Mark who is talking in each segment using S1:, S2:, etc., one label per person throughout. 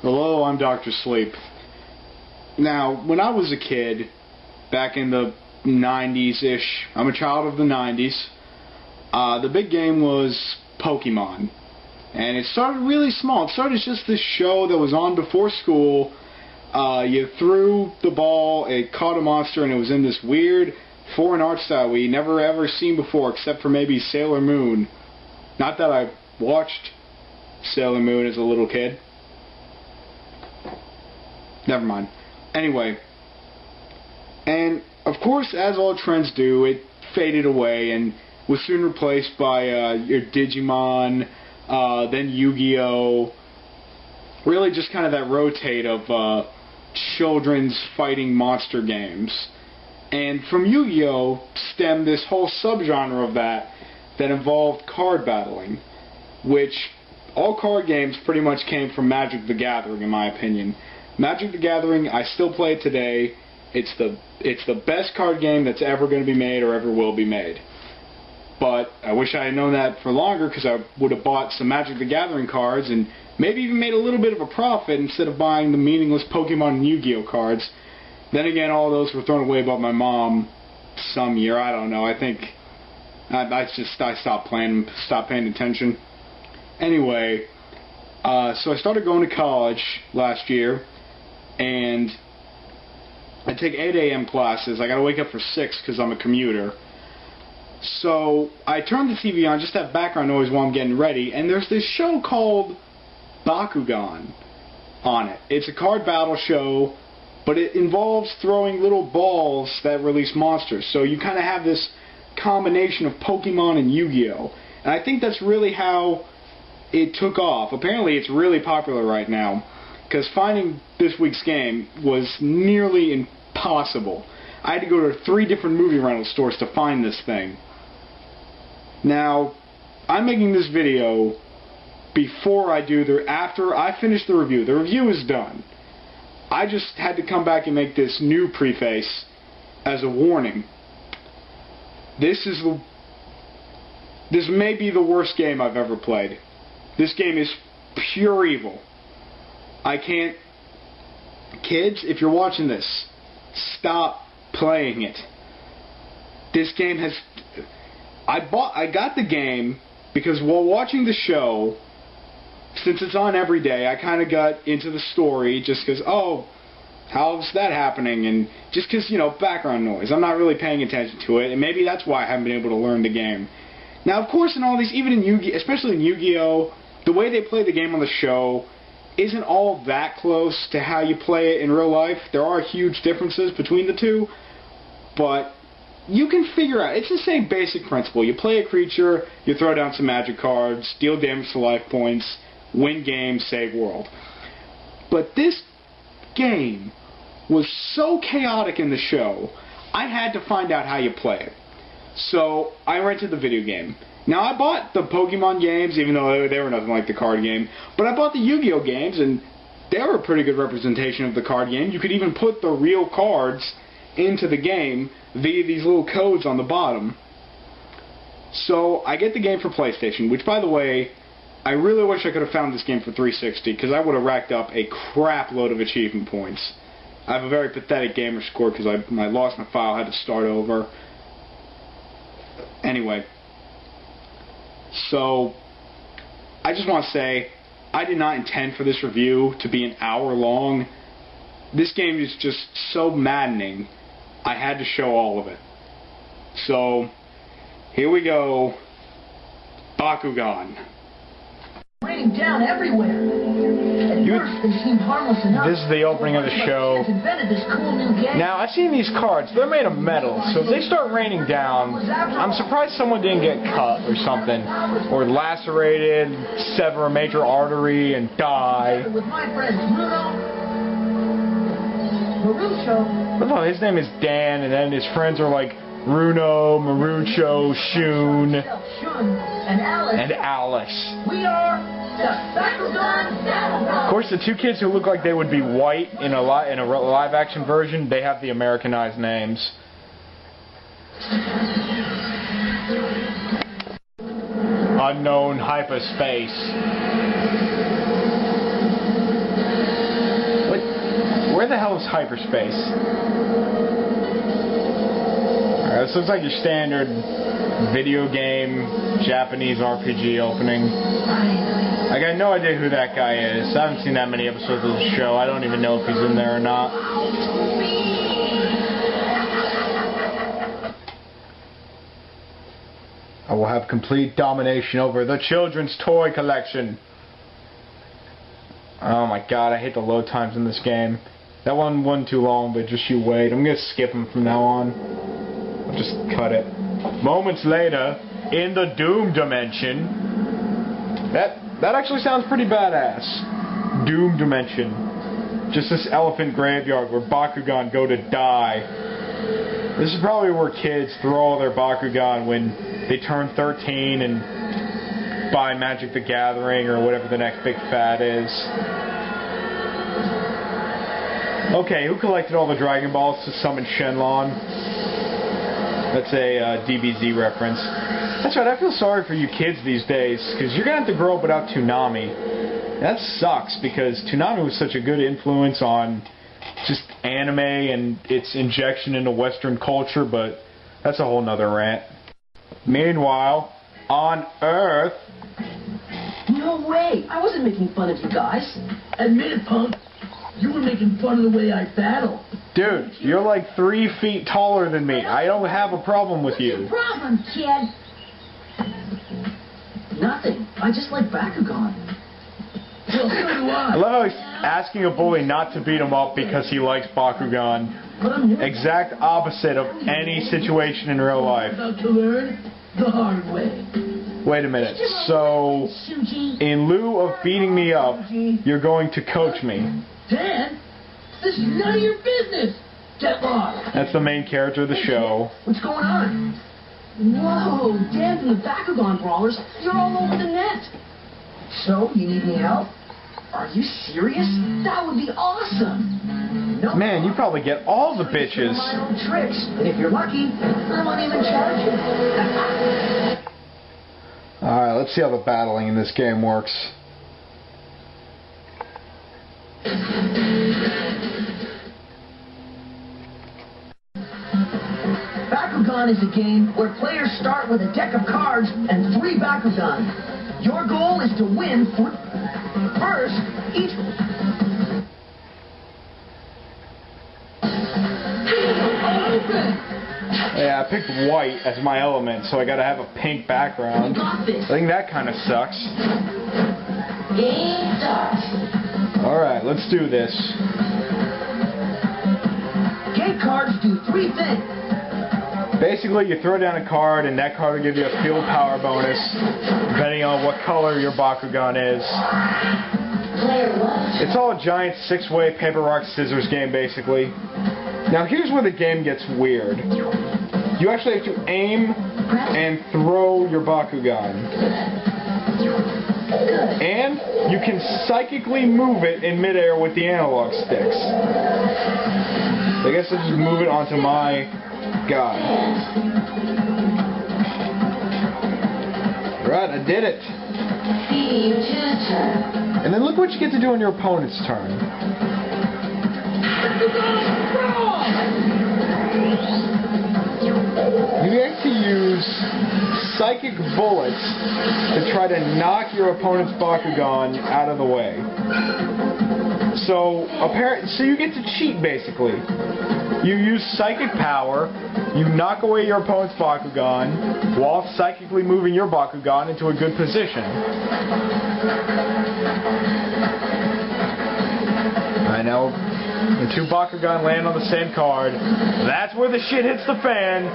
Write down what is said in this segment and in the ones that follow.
S1: Hello, I'm Doctorsleep. Now, when I was a kid, back in the 90s-ish, I'm a child of the 90s, the big game was Pokemon. And it started really small. It started as just this show that was on before school. You threw the ball, it caught a monster, and it was in this weird foreign art style we never ever seen before, except for maybe Sailor Moon. Not that I watched Sailor Moon as a little kid. Never mind. Anyway, and of course, as all trends do, it faded away and was soon replaced by your Digimon, then Yu-Gi-Oh! Really just kind of that rotate of children's fighting monster games. And from Yu-Gi-Oh! Stemmed this whole subgenre of that involved card battling, which all card games pretty much came from Magic the Gathering, in my opinion. Magic the Gathering, I still play it today. It's the best card game that's ever going to be made or ever will be made. But I wish I had known that for longer, because I would have bought some Magic the Gathering cards and maybe even made a little bit of a profit instead of buying the meaningless Pokemon and Yu-Gi-Oh! Cards. Then again, all those were thrown away by my mom some year. I don't know. I think I stopped playing, stopped paying attention. Anyway, so I started going to college last year, and I take 8 a.m. classes. I got to wake up for 6 because I'm a commuter. So I turn the TV on, just have background noise while I'm getting ready, and there's this show called Bakugan on it. It's a card battle show, but it involves throwing little balls that release monsters. So you kind of have this combination of Pokemon and Yu-Gi-Oh! And I think that's really how it took off. Apparently it's really popular right now, because finding this week's game was nearly impossible. I had to go to 3 different movie rental stores to find this thing. Now, I'm making this video after I finish the review. The review is done. I just had to come back and make this new preface as a warning. This may be the worst game I've ever played. This game is pure evil. Kids, if you're watching this, stop playing it. This game has... I got the game because while watching the show, since it's on every day, I kind of got into the story just because, oh, how's that happening? And just because, you know, background noise. I'm not really paying attention to it, and maybe that's why I haven't been able to learn the game. Now, of course, in all these, even in Yu-Gi-Oh!, especially in Yu-Gi-Oh!, the way they play the game on the show isn't all that close to how you play it in real life. There are huge differences between the two, but you can figure out, it's the same basic principle. You play a creature, you throw down some magic cards, deal damage to life points, win game, save world. But this game was so chaotic in the show, I had to find out how you play it. So I rented the video game. Now, I bought the Pokemon games, even though they were nothing like the card game, but I bought the Yu-Gi-Oh! Games, and they were a pretty good representation of the card game. You could even put the real cards into the game via these little codes on the bottom. So I get the game for PlayStation, which, by the way, I really wish I could have found this game for 360, because I would have racked up a crap load of achievement points. I have a very pathetic gamer score because I lost my file, had to start over. Anyway, so I just want to say, I did not intend for this review to be an hour long. This game is just so maddening, I had to show all of it. So, here we go. Bakugan.
S2: Raining down everywhere.
S1: This is the opening of the show. Now, I've seen these cards. They're made of metal, so if they start raining down, I'm surprised someone didn't get cut or something, or lacerated, sever a major artery, and die. Oh, his name is Dan, and then his friends are like Runo, Marucho, Shun, and Alice.
S2: We are the Bakugan.
S1: Of course, the 2 kids who look like they would be white in a live-action version, they have the Americanized names. Unknown hyperspace. Where the hell is hyperspace? Alright, this looks like your standard video game Japanese RPG opening. I got no idea who that guy is. I haven't seen that many episodes of the show. I don't even know if he's in there or not. I will have complete domination over the children's toy collection. Oh my god, I hate the load times in this game. That one wasn't too long, but just you wait. I'm gonna skip them from now on. I'll just cut it. Moments later, in the Doom dimension. That actually sounds pretty badass. Doom dimension. Just this elephant graveyard where Bakugan go to die. This is probably where kids throw all their Bakugan when they turn 13 and buy Magic the Gathering or whatever the next big fad is. Okay, who collected all the Dragon Balls to summon Shenlong? That's a DBZ reference. That's right, I feel sorry for you kids these days, because you're going to have to grow up without Toonami. That sucks, because Toonami was such a good influence on just anime and its injection into Western culture, but that's a whole nother rant. Meanwhile, on Earth...
S2: No way! I wasn't making fun of you guys.
S3: Admit it, punk. You were making fun of the way I battle.
S1: Dude, you're like 3 feet taller than me. I don't have a problem with you.
S2: What's your problem, kid? Nothing. I just like Bakugan.
S3: Well, so do
S1: I
S3: I.
S1: love how he's asking a bully not to beat him up because he likes Bakugan. Exact opposite of any situation in real life.
S3: About to learn the hard way.
S1: Wait a minute. So, in lieu of beating me up, you're going to coach me.
S3: Dan, this is none of your business. Get lost.
S1: That's the main character of the show.
S3: What's going on?
S2: Whoa, Dan from the Bakugan Brawlers, you're all over the net. So, you need any help? Are you serious? That would be awesome. No,
S1: Man, you probably get all the bitches.
S2: my own tricks, and if you're lucky, I won't even charge you.
S1: Alright, let's see how the battling in this game works.
S2: Bakugan is a game where players start with a deck of cards and 3 Bakugan. Your goal is to win first each.
S1: Yeah, I picked white as my element, so I gotta have a pink background. I think that kind of sucks.
S2: Game starts.
S1: Alright, let's do this.
S2: Game cards do 3 things.
S1: Basically, you throw down a card, and that card will give you a field power bonus, depending on what color your Bakugan is. It's all a giant 6-way paper, rock, scissors game, basically. Now, here's where the game gets weird. You actually have to aim and throw your Bakugan. And you can psychically move it in midair with the analog sticks. I guess I'll just move it onto my guy. Right, I did it. And then look what you get to do on your opponent's turn. You get to use psychic bullets to try to knock your opponent's Bakugan out of the way. So you get to cheat, basically. You use psychic power, you knock away your opponent's Bakugan, while psychically moving your Bakugan into a good position. I know, the 2 Bakugan land on the same card. That's where the shit hits the fan.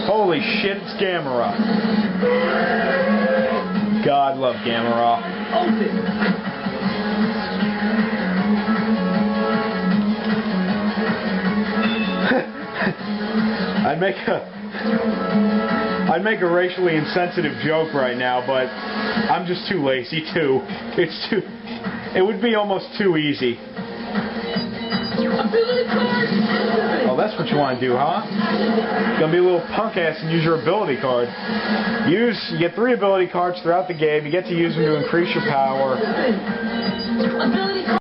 S1: Holy shit, it's Gamera. God love Gamera.
S3: Open.
S1: I'd make a racially insensitive joke right now, but I'm just too lazy too. It would be almost too easy. Oh, that's what you want to do, huh? Gonna be a little punk ass and use your ability card. You get 3 ability cards throughout the game. You get to use them to increase your power.